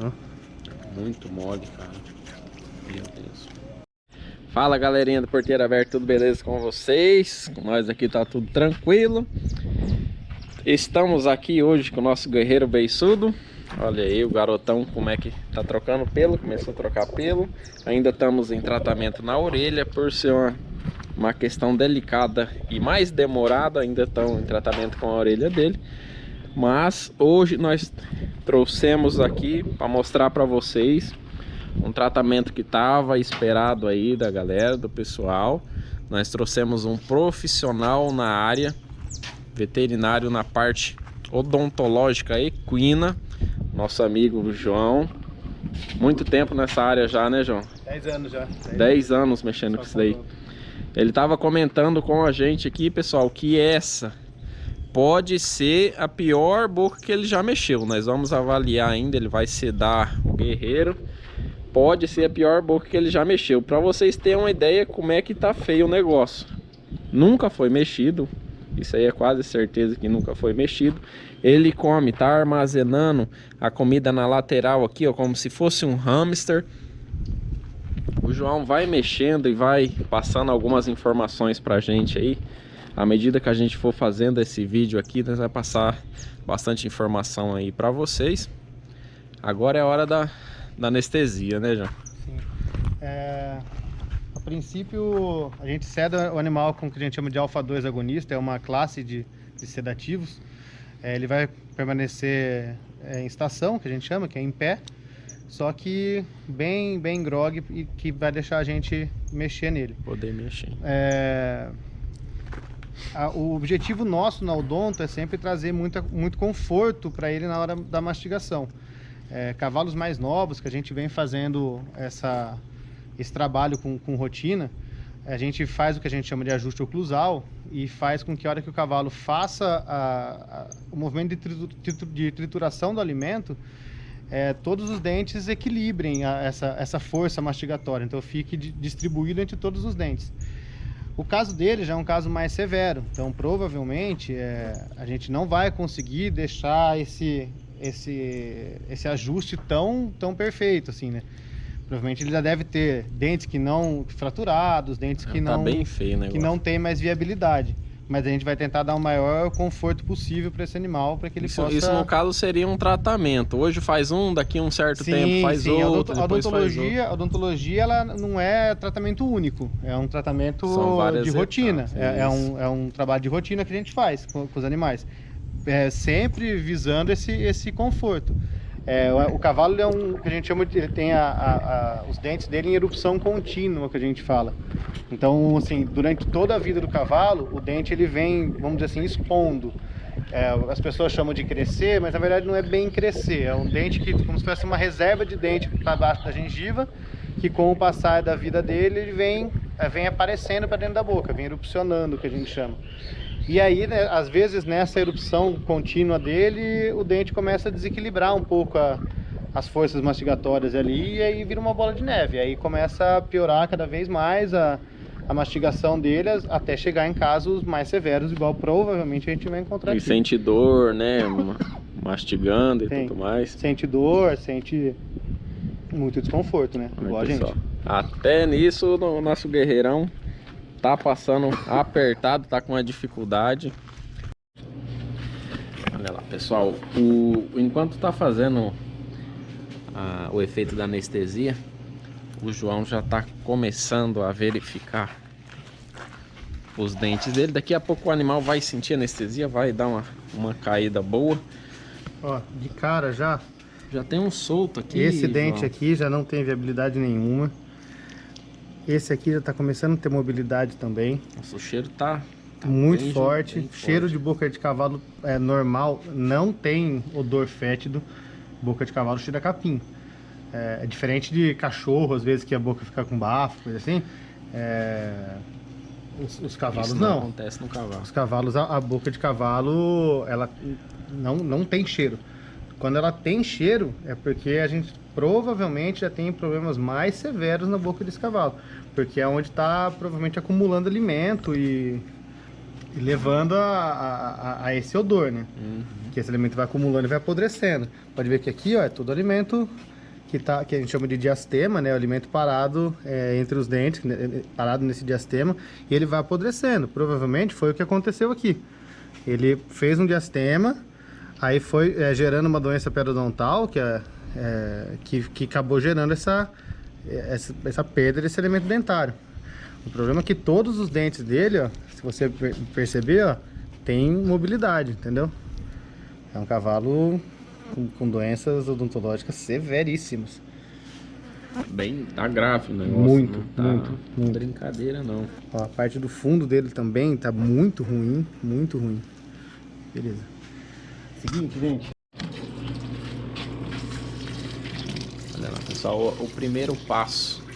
Ó. Muito mole, cara. Meu Deus. Fala, galerinha do Porteiro Aberto, tudo beleza com vocês? Com nós aqui tá tudo tranquilo. Estamos aqui hoje com o nosso guerreiro beiçudo. Olha aí o garotão como é que tá trocando pelo, começou a trocar pelo. Ainda estamos em tratamento na orelha, por ser uma questão delicada e mais demorada. Ainda estão em tratamento com a orelha dele. Mas hoje nós trouxemos aqui para mostrar para vocês um tratamento que estava esperado aí da galera, do pessoal. Nós trouxemos um profissional na área, veterinário na parte odontológica equina, nosso amigo João. Muito tempo nessa área já, né, João? 10 anos já. 10 anos mexendo com isso daí. Ele estava comentando com a gente aqui, pessoal, que essa pode ser a pior boca que ele já mexeu. Nós vamos avaliar ainda, ele vai sedar o guerreiro. Pode ser a pior boca que ele já mexeu. Para vocês terem uma ideia como é que tá feio o negócio. Nunca foi mexido. Isso aí é quase certeza que nunca foi mexido. Ele come, tá armazenando a comida na lateral aqui, ó, como se fosse um hamster. O João vai mexendo e vai passando algumas informações pra gente aí. À medida que a gente for fazendo esse vídeo aqui, nós vamos passar bastante informação aí pra vocês. Agora é a hora da anestesia, né, João? Sim. A princípio, a gente seda o animal com o que a gente chama de alfa-2 agonista, é uma classe de sedativos. Ele vai permanecer em estação, que a gente chama, que é em pé, só que bem grogue, e que vai deixar a gente mexer nele. Poder mexer. O objetivo nosso na odonto é sempre trazer muito conforto para ele na hora da mastigação. Cavalos mais novos que a gente vem fazendo esse trabalho com rotina, a gente faz o que a gente chama de ajuste oclusal e faz com que a hora que o cavalo faça o movimento de trituração do alimento, todos os dentes equilibrem essa força mastigatória, então fique distribuído entre todos os dentes. O caso dele já é um caso mais severo, então provavelmente a gente não vai conseguir deixar esse ajuste tão perfeito assim, né? Provavelmente ele já deve ter dentes fraturados, dentes que tá não bem feio, né? Que não tem mais viabilidade. Mas a gente vai tentar dar o maior conforto possível para esse animal, para que ele possa... Isso no caso seria um tratamento. Hoje faz um, daqui a um certo tempo faz outro, a odontologia ela não é tratamento único, é um tratamento de rotina. É um trabalho de rotina que a gente faz com os animais, sempre visando esse conforto. O cavalo que a gente chama de, ele tem os dentes dele em erupção contínua, que a gente fala. Então, assim, durante toda a vida do cavalo, o dente ele vem, vamos dizer assim, expondo. As pessoas chamam de crescer, mas na verdade não é bem crescer. É um dente que, como se fosse uma reserva de dente para baixo da gengiva, que com o passar da vida dele, ele vem aparecendo para dentro da boca, vem erupcionando, que a gente chama. E aí, né, às vezes, nessa erupção contínua dele, o dente começa a desequilibrar um pouco as forças mastigatórias ali, e aí vira uma bola de neve. Aí começa a piorar cada vez mais a mastigação dele, até chegar em casos mais severos, igual provavelmente a gente vai encontrar aqui. E sente dor, né? Mastigando e tudo mais. Sente dor, sente muito desconforto, né? Igual a gente. Até nisso, o nosso guerreirão tá passando apertado, tá com uma dificuldade. Olha lá, pessoal, enquanto tá fazendo o efeito da anestesia, o João já tá começando a verificar os dentes dele. Daqui a pouco o animal vai sentir anestesia, vai dar uma caída boa. Ó, de cara já tem um solto aqui. Esse dente João, aqui já não tem viabilidade nenhuma. Esse aqui já tá começando a ter mobilidade também. Nossa, o cheiro tá muito forte. Cheiro de boca de cavalo normal, não tem odor fétido. Boca de cavalo cheira a capim. É diferente de cachorro, às vezes, que a boca fica com bafo, coisa assim. Os cavalos isso não acontece no cavalo. Os cavalos, a boca de cavalo, ela não tem cheiro. Quando ela tem cheiro, é porque a gente provavelmente já tem problemas mais severos na boca desse cavalo. Porque é onde está provavelmente acumulando alimento e e levando a esse odor, né? Que esse alimento vai acumulando e vai apodrecendo. Pode ver que aqui, ó, é todo alimento que a gente chama de diastema, né? O alimento parado entre os dentes, parado nesse diastema, e ele vai apodrecendo. Provavelmente foi o que aconteceu aqui. Ele fez um diastema, aí foi gerando uma doença periodontal, que acabou gerando essa perda desse elemento dentário. O problema é que todos os dentes dele, ó, se você perceber, ó, tem mobilidade, entendeu? É um cavalo com doenças odontológicas severíssimas. Tá grave o negócio. Muito, não tá muito. Brincadeira não. Ó, a parte do fundo dele também tá muito ruim, muito ruim. Beleza. Seguinte, gente. Olha lá, pessoal, o primeiro passo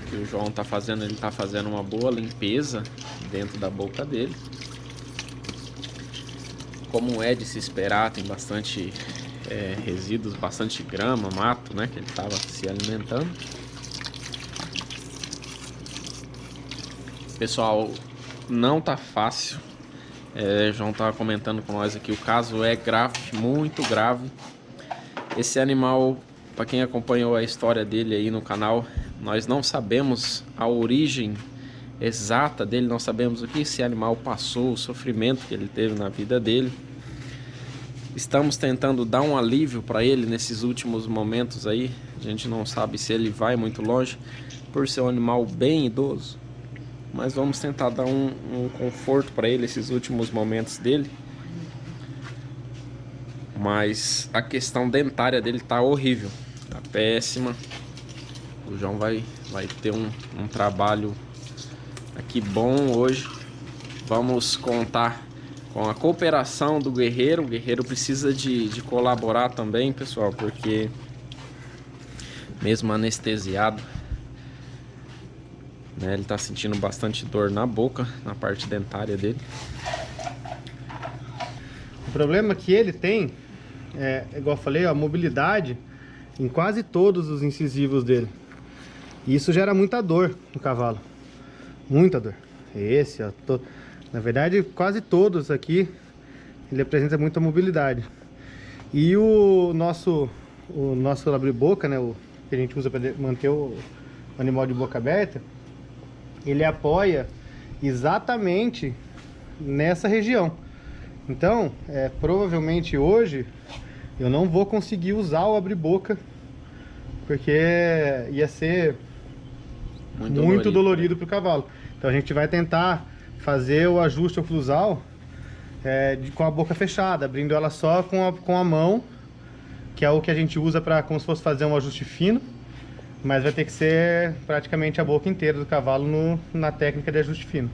que o João tá fazendo, ele tá fazendo uma boa limpeza dentro da boca dele. Como é de se esperar, tem bastante resíduos, bastante grama, mato, né, que ele tava se alimentando. Pessoal, não tá fácil. João tava comentando com nós aqui, o caso é grave, muito grave. Esse animal, para quem acompanhou a história dele aí no canal, nós não sabemos a origem exata dele, não sabemos o que esse animal passou, o sofrimento que ele teve na vida dele. Estamos tentando dar um alívio para ele nesses últimos momentos aí. A gente não sabe se ele vai muito longe, por ser um animal bem idoso. Mas vamos tentar dar um conforto para ele esses últimos momentos dele. Mas a questão dentária dele tá horrível, tá péssima. O João vai ter um trabalho aqui bom hoje. Vamos contar com a cooperação do Guerreiro. O Guerreiro precisa de colaborar também, pessoal, porque mesmo anestesiado, né, ele tá sentindo bastante dor na boca, na parte dentária dele. O problema que ele tem igual eu falei, a mobilidade em quase todos os incisivos dele. E isso gera muita dor no cavalo. Muita dor. Esse, ó, na verdade, quase todos aqui, ele apresenta muita mobilidade. E o nosso abre-boca, né, o que a gente usa para manter o animal de boca aberta, ele apoia exatamente nessa região. Então, provavelmente hoje eu não vou conseguir usar o abre-boca, porque ia ser muito dolorido para o cavalo. Então a gente vai tentar fazer o ajuste oclusal com a boca fechada, abrindo ela só com a mão, que é o que a gente usa para como se fosse fazer um ajuste fino, mas vai ter que ser praticamente a boca inteira do cavalo na técnica de ajuste fino.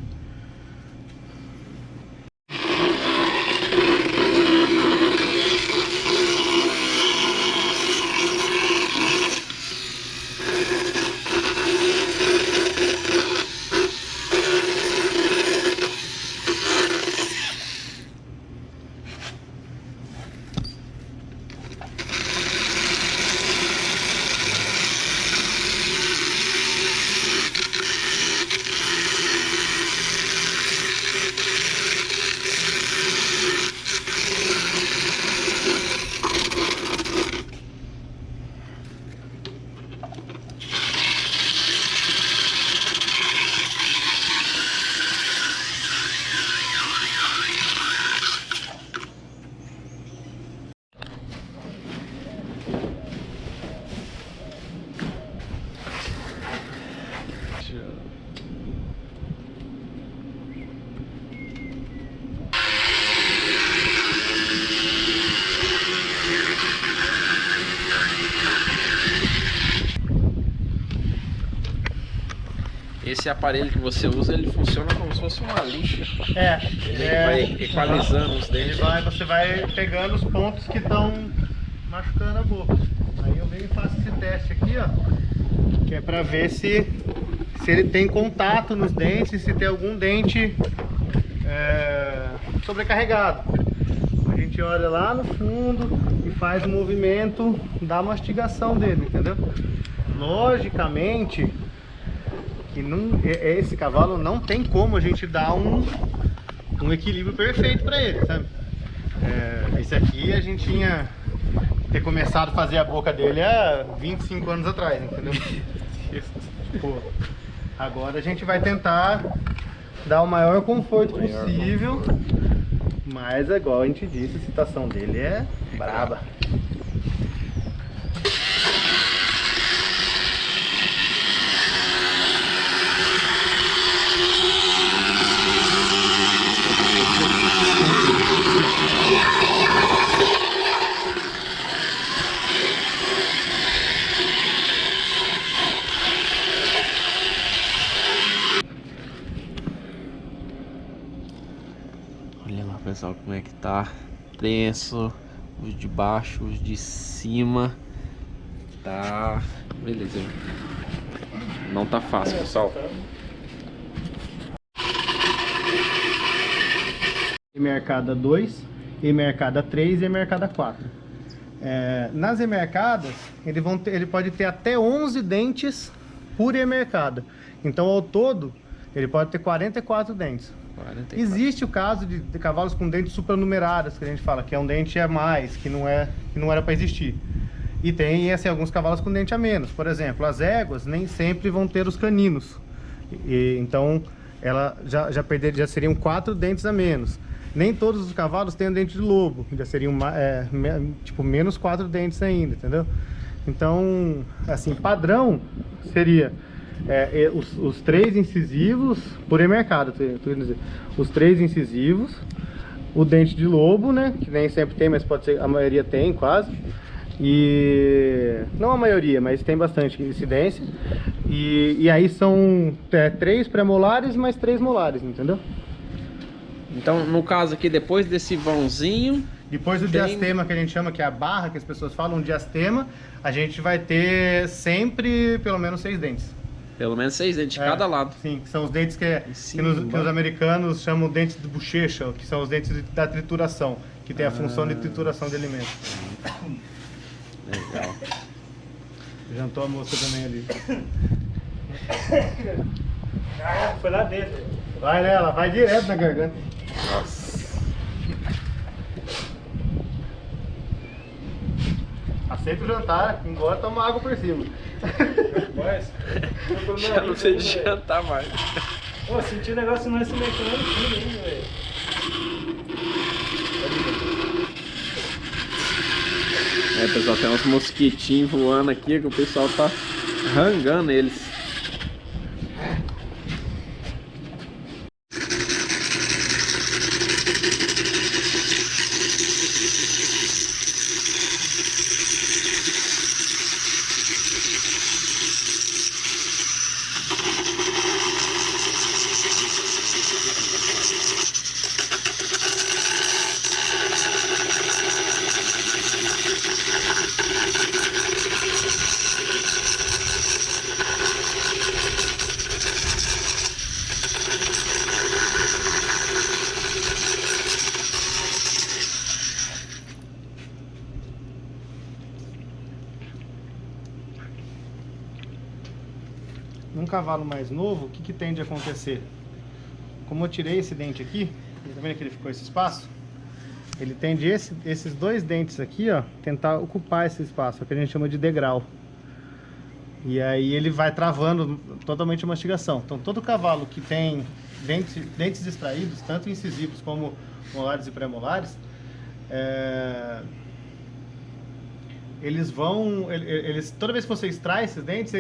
Esse aparelho que você usa, ele funciona como se fosse uma lixa. Ele vai equalizando os dentes. Você vai pegando os pontos que estão machucando a boca. Aí eu venho e faço esse teste aqui, ó, que é para ver se ele tem contato nos dentes, se tem algum dente sobrecarregado. A gente olha lá no fundo e faz o movimento da mastigação dele, entendeu? Logicamente que esse cavalo não tem como a gente dar um equilíbrio perfeito para ele, sabe? Esse aqui a gente tinha ter começado a fazer a boca dele há 25 anos atrás, entendeu? Tipo, agora a gente vai tentar dar o maior conforto possível, mas igual a gente disse, a situação dele é braba. Olha lá, pessoal, como é que tá tenso. Os de baixo, os de cima. Tá... beleza. Não tá fácil, pessoal. Emercada 2, emercada 3 e emercada 4. Nas emercadas, ele pode ter até 11 dentes por emercada. Então, ao todo, ele pode ter 44 dentes. 44. Existe o caso de cavalos com dentes supranumerados, que a gente fala que é um dente a mais, que não era para existir. E tem assim, alguns cavalos com dente a menos. Por exemplo, as éguas nem sempre vão ter os caninos. Então, ela já seriam 4 dentes a menos. Nem todos os cavalos têm dente de lobo, já seriam tipo menos 4 dentes ainda, entendeu? Então, assim, padrão seria os 3 incisivos por emercado, os 3 incisivos, o dente de lobo, né, que nem sempre tem, mas pode ser, a maioria tem quase, e não a maioria, mas tem bastante incidência, e aí são 3 pré-molares mais 3 molares, entendeu? Então, no caso aqui, depois desse vãozinho... Depois do diastema, que a gente chama, que é a barra, que as pessoas falam, diastema, a gente vai ter sempre pelo menos 6 dentes. Pelo menos 6 dentes de cada lado. Sim, que são os dentes que os americanos chamam dentes de bochecha, que são os dentes da trituração, que tem a função de trituração de alimentos. Legal. Jantou a moça também ali. Foi lá dentro. Vai nela, vai direto na garganta. Nossa. Aceita o jantar, embora toma água por cima. Mas, Já não sei jantar mais. pô, senti o negócio não se mexendo aqui, hein, velho. Pessoal, tem uns mosquitinhos voando aqui que o pessoal tá rangando eles. Num cavalo mais novo, o que tende a acontecer? Como eu tirei esse dente aqui, tá vendo que ele ficou esse espaço? Ele tende esses 2 dentes aqui, ó, tentar ocupar esse espaço, que a gente chama de degrau. E aí ele vai travando totalmente a mastigação. Então todo cavalo que tem dentes extraídos, tanto incisivos como molares e pré-molares, toda vez que você extrai esses dentes,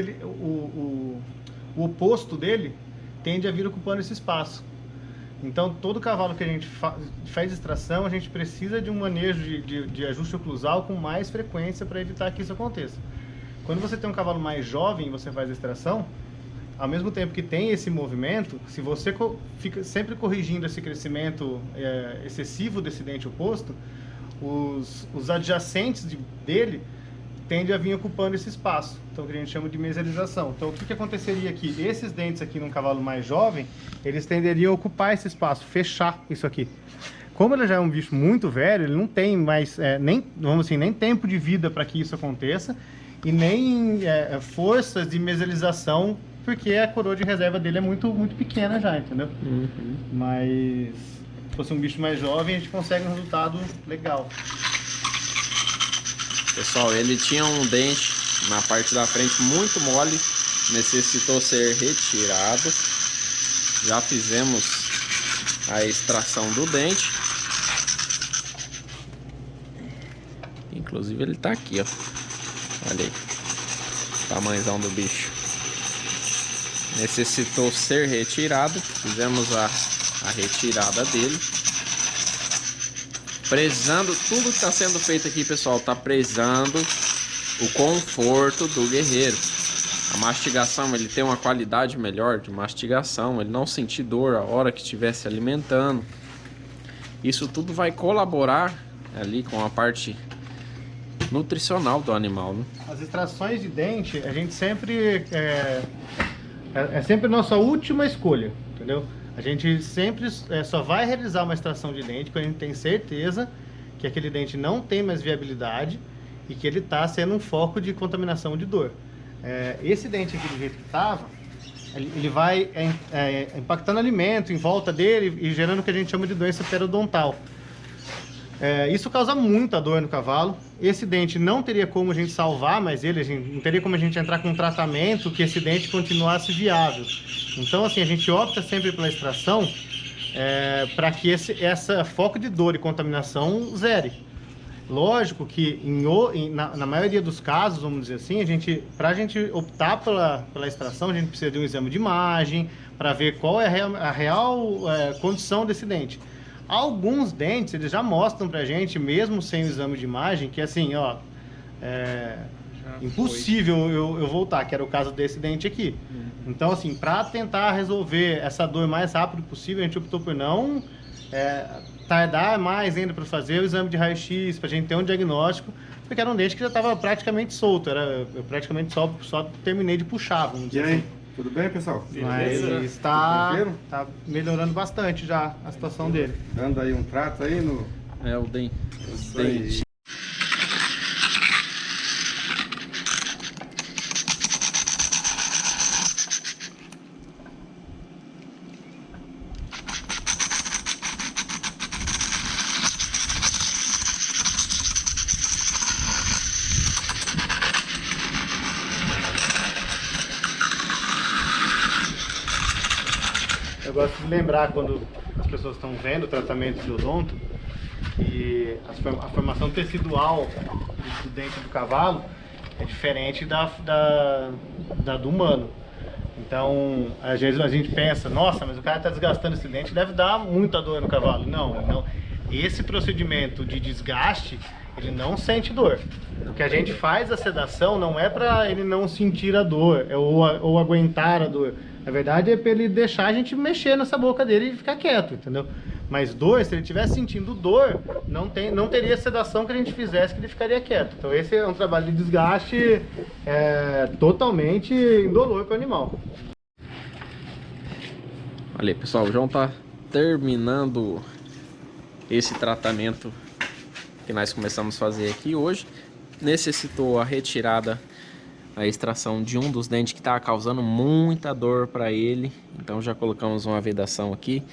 o oposto dele tende a vir ocupando esse espaço. Então, todo cavalo que a gente faz extração, a gente precisa de um manejo de ajuste oclusal com mais frequência para evitar que isso aconteça. Quando você tem um cavalo mais jovem e você faz a extração, ao mesmo tempo que tem esse movimento, se você fica sempre corrigindo esse crescimento excessivo desse dente oposto, os adjacentes dele tendem a vir ocupando esse espaço, então que a gente chama de mesialização. Então o que aconteceria aqui? Esses dentes aqui num cavalo mais jovem, eles tenderiam a ocupar esse espaço, fechar isso aqui. Como ele já é um bicho muito velho, ele não tem mais nem tempo de vida para que isso aconteça e nem forças de mesialização, porque a coroa de reserva dele é muito pequena já, entendeu? Mas fosse um bicho mais jovem, a gente consegue um resultado legal. Pessoal, ele tinha um dente na parte da frente muito mole, necessitou ser retirado. Já fizemos a extração do dente. Inclusive ele tá aqui, ó. Olha aí, tamanhozão do bicho. Necessitou ser retirado. Fizemos a retirada dele. Prezando tudo que está sendo feito aqui, pessoal, tá prezando o conforto do guerreiro. A mastigação, ele tem uma qualidade melhor de mastigação, ele não sentir dor a hora que estiver se alimentando. Isso tudo vai colaborar ali com a parte nutricional do animal, né? As extrações de dente, a gente sempre é sempre nossa última escolha, entendeu? A gente sempre só vai realizar uma extração de dente quando a gente tem certeza que aquele dente não tem mais viabilidade e que ele está sendo um foco de contaminação de dor. Esse dente aqui do jeito que estava, ele vai impactando alimento em volta dele e gerando o que a gente chama de doença periodontal. Isso causa muita dor no cavalo. Esse dente não teria como a gente salvar mais ele, não teria como a gente entrar com um tratamento que esse dente continuasse viável. Então, assim, a gente opta sempre pela extração para que essa foco de dor e contaminação zere. Lógico que na maioria dos casos, vamos dizer assim, para a gente optar pela extração, a gente precisa de um exame de imagem para ver qual é a real condição desse dente. Alguns dentes, eles já mostram pra gente, mesmo sem o exame de imagem, que assim, ó, impossível eu voltar, que era o caso desse dente aqui. Então, assim, para tentar resolver essa dor o mais rápido possível, a gente optou por não tardar mais ainda para fazer o exame de raio-x, pra gente ter um diagnóstico, porque era um dente que já estava praticamente solto, eu praticamente só terminei de puxar, vamos dizer assim. Tudo bem, pessoal? Mas está melhorando bastante já a situação dele. Dando aí um trato aí no... O dente. Eu gosto de lembrar quando as pessoas estão vendo o tratamento de odonto e a formação tecidual do dente do cavalo é diferente da do humano. Então, às vezes a gente pensa, nossa, mas o cara está desgastando esse dente, deve dar muita dor no cavalo. Não. Esse procedimento de desgaste, ele não sente dor. O que a gente faz a sedação não é para ele não sentir a dor ou aguentar a dor. Na verdade é para ele deixar a gente mexer nessa boca dele e ficar quieto, entendeu? Mas dor, se ele estivesse sentindo dor, não teria sedação que a gente fizesse que ele ficaria quieto. Então esse é um trabalho de desgaste totalmente indolor para o animal. Olha aí, pessoal, o João tá terminando esse tratamento que nós começamos a fazer aqui hoje. Necessitou a retirada, a extração de um dos dentes que estava causando muita dor para ele. Então já colocamos uma vedação aqui.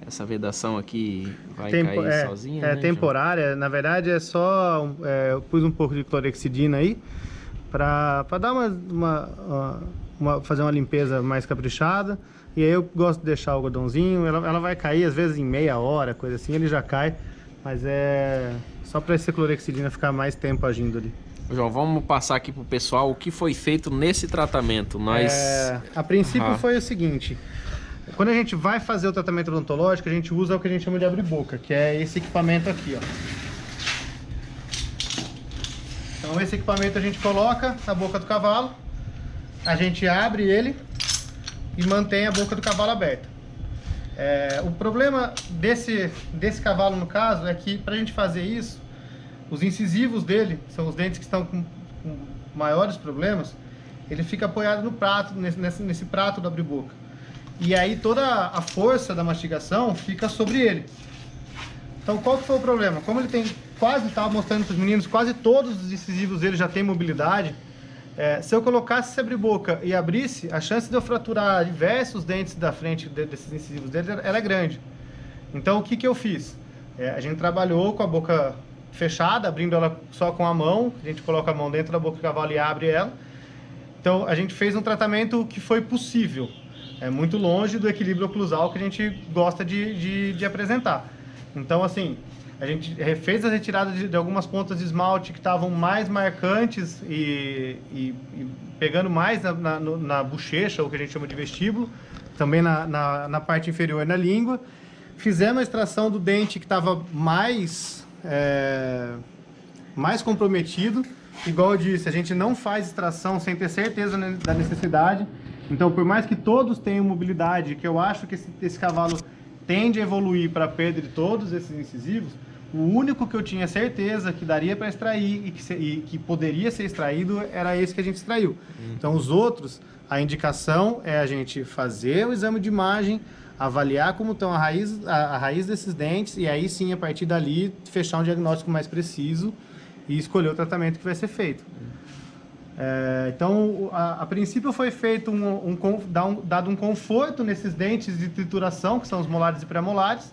Essa vedação aqui vai cair sozinha, né, temporária. João? Na verdade é só... eu pus um pouco de clorexidina aí para dar fazer uma limpeza mais caprichada. E aí eu gosto de deixar o algodãozinho. Ela vai cair às vezes em meia hora, coisa assim, ele já cai. Mas é só para essa clorexidina ficar mais tempo agindo ali. João, vamos passar aqui pro pessoal o que foi feito nesse tratamento. A princípio foi o seguinte: quando a gente vai fazer o tratamento odontológico, a gente usa o que a gente chama de abre-boca, que é esse equipamento aqui, ó. Então esse equipamento a gente coloca na boca do cavalo, a gente abre ele e mantém a boca do cavalo aberta. O problema desse cavalo, no caso, é que para a gente fazer isso, os incisivos dele, são os dentes que estão com maiores problemas, ele fica apoiado no prato, nesse prato do abre-boca. E aí toda a força da mastigação fica sobre ele. Então qual que foi o problema? Como ele tem estava mostrando para os meninos, quase todos os incisivos dele já tem mobilidade. Se eu colocasse esse abre-boca e abrisse, a chance de eu fraturar diversos dentes da frente desses incisivos dele era grande. Então, o que que eu fiz? A gente trabalhou com a boca fechada, abrindo ela só com a mão. A gente coloca a mão dentro da boca do cavalo e abre ela. Então, a gente fez um tratamento que foi possível. É muito longe do equilíbrio oclusal que a gente gosta de apresentar. Então, assim, a gente fez a retirada de algumas pontas de esmalte que estavam mais marcantes e pegando mais na bochecha, o que a gente chama de vestíbulo, também na parte inferior na língua. Fizemos a extração do dente que estava mais comprometido. Igual eu disse, a gente não faz extração sem ter certeza da necessidade. Então, por mais que todos tenham mobilidade, que eu acho que esse cavalo tende a evoluir para a perda de todos esses incisivos, o único que eu tinha certeza que daria para extrair e que poderia ser extraído era esse que a gente extraiu. Então, os outros, a indicação é a gente fazer o exame de imagem, avaliar como estão a raiz desses dentes e aí sim, a partir dali, fechar um diagnóstico mais preciso e escolher o tratamento que vai ser feito. Então, a princípio foi feito dado um conforto nesses dentes de trituração, que são os molares e pré-molares,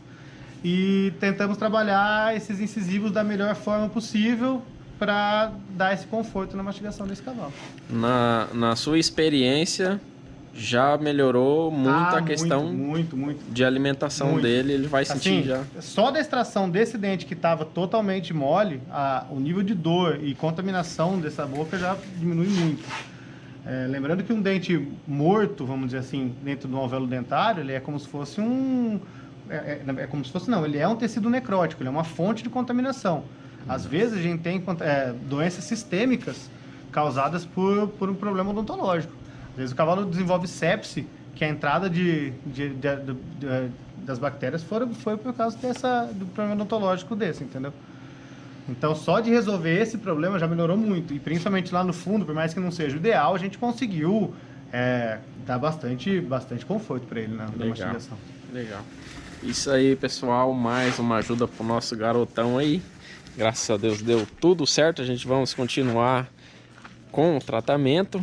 e tentamos trabalhar esses incisivos da melhor forma possível para dar esse conforto na mastigação desse cavalo. Na sua experiência, já melhorou muito a questão muito. de alimentação dele, ele vai sentir já. Só da extração desse dente que estava totalmente mole, o nível de dor e contaminação dessa boca já diminui muito. Lembrando que um dente morto, vamos dizer assim, dentro do alvéolo dentário, ele é como se fosse ele é um tecido necrótico, ele é uma fonte de contaminação. Às vezes a gente tem doenças sistêmicas causadas por um problema odontológico. Às vezes o cavalo desenvolve sepse, que a entrada das bactérias foi por causa do problema odontológico desse, entendeu? Então, só de resolver esse problema já melhorou muito. E principalmente lá no fundo, por mais que não seja o ideal, a gente conseguiu dar bastante conforto para ele na mastigação. Legal. Isso aí, pessoal, mais uma ajuda pro nosso garotão aí. Graças a Deus deu tudo certo. A gente vamos continuar com o tratamento.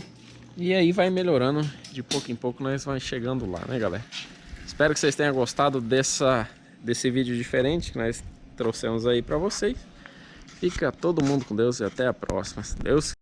E aí vai melhorando, de pouco em pouco nós vamos chegando lá, né, galera? Espero que vocês tenham gostado desse vídeo diferente que nós trouxemos aí pra vocês. Fica todo mundo com Deus e até a próxima. Deus